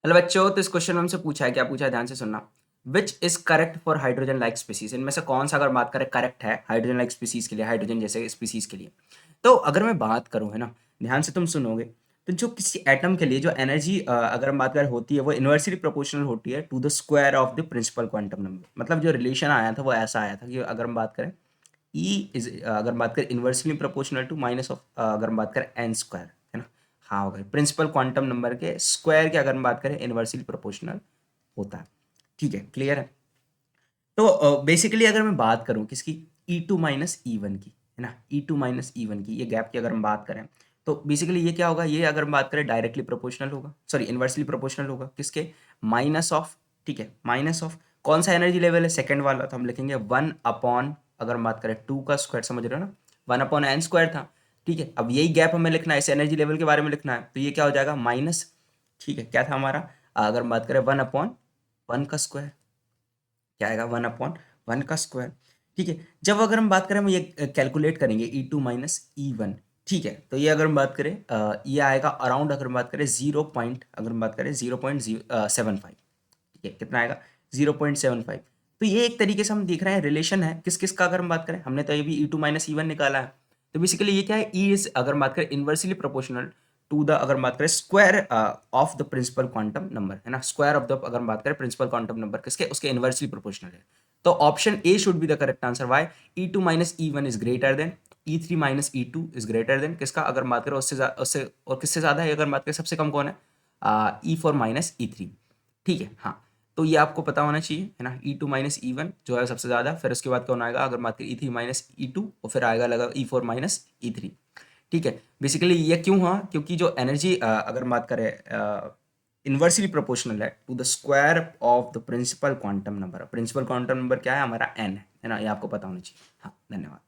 Hello बच्चों, तो इस क्वेश्चन में हमसे पूछा है, क्या पूछा है ध्यान से सुनना। Which is correct for hydrogen like species, इनमें से कौन सा अगर बात करें करेक्ट है हाइड्रोजन लाइक स्पीसीज के लिए, हाइड्रोजन जैसे स्पीसीज के लिए। तो अगर मैं बात करूं, है ना, ध्यान से तुम सुनोगे, तो जो किसी एटम के लिए जो एनर्जी अगर हम बात करें होती है वो इन्वर्सली प्रोपोर्शनल होती है to the square of the principal quantum number. मतलब जो रिलेशन आया था वो ऐसा आया था कि अगर हम बात करें ई इज, अगर हम बात करें inversely proportional to minus of, अगर हम बात करें एन स्क्वायर, है ना। हाँ, हो गए प्रिंसिपल क्वांटम नंबर के स्क्वायर की अगर हम बात करें इन्वर्सली प्रोपोर्शनल होता है। ठीक है, क्लियर है। तो बेसिकली अगर मैं बात करूं किसकी, E2 माइनस ई वन की, है ना, E2 माइनस ई वन की ये गैप की अगर हम बात करें, तो बेसिकली ये क्या होगा, ये अगर हम बात करें डायरेक्टली प्रोपोर्शनल होगा, सॉरी इन्वर्सली प्रोपोर्शनल होगा किसके, माइनस ऑफ, ठीक है, माइनस ऑफ कौन सा एनर्जी लेवल है, सेकंड वाला, तो हम लिखेंगे 1 अपॉन, अगर हम बात करें 2 का स्क्वायर, समझ रहे हो ना, 1 अपॉन n स्क्वायर था। ठीक है, अब यही गैप हमें लिखना है, इस एनर्जी लेवल के बारे में लिखना है, तो ये क्या हो जाएगा माइनस, ठीक है, क्या था हमारा, अगर हम बात करें 1 अपॉन 1 का स्क्वायर, क्या आएगा 1 अपॉन 1 का स्क्वायर। ठीक है, जब अगर हम बात करें, हम ये कैलकुलेट करेंगे E2 माइनस ई वन, ठीक है, तो ये अगर हम बात करें ये आएगा अराउंड, अगर हम बात करें 0 पॉइंट, अगर हम बात करें 0.075, ठीक है, कितना आएगा 0.75। तो ये एक तरीके से हम देख रहे हैं रिलेशन है किस किस का, अगर हम बात करें, हमने तो ये भी E2 माइनस ई वन निकाला है। तो बेसिकली ये क्या है, ई इज, अगर हम बात करें इन्वर्सली प्रोपोर्शनल टू द, अगर हम बात करें square of the principal quantum number, है ना, स्क्वायर ऑफ द, अगर हम बात करें प्रिंसिपल क्वांटम नंबर किसके, उसके इन्वर्सली प्रोपोर्शनल है। तो option A should be the correct answer. Why, E2 minus E one is greater than E3 minus E2 is greater than किसका, अगर बात करें उससे और किससे ज्यादा है, अगर बात करें सबसे कम कौन है, E4 माइनस E3। ठीक है, हाँ, तो ये आपको पता होना चाहिए, है ना। E2 माइनस ई वन जो है सबसे ज़्यादा, फिर उसके बाद कौन आएगा, अगर बात करें E3 माइनस E2, और फिर आएगा लगा E4 माइनस E3। ठीक है, बेसिकली ये क्यों हुआ, क्योंकि जो एनर्जी अगर बात करें इन्वर्सली प्रोपोर्शनल है to the square of the principal quantum number. Principal quantum number क्या है हमारा, n है ना, ये आपको पता होना चाहिए। हाँ, धन्यवाद।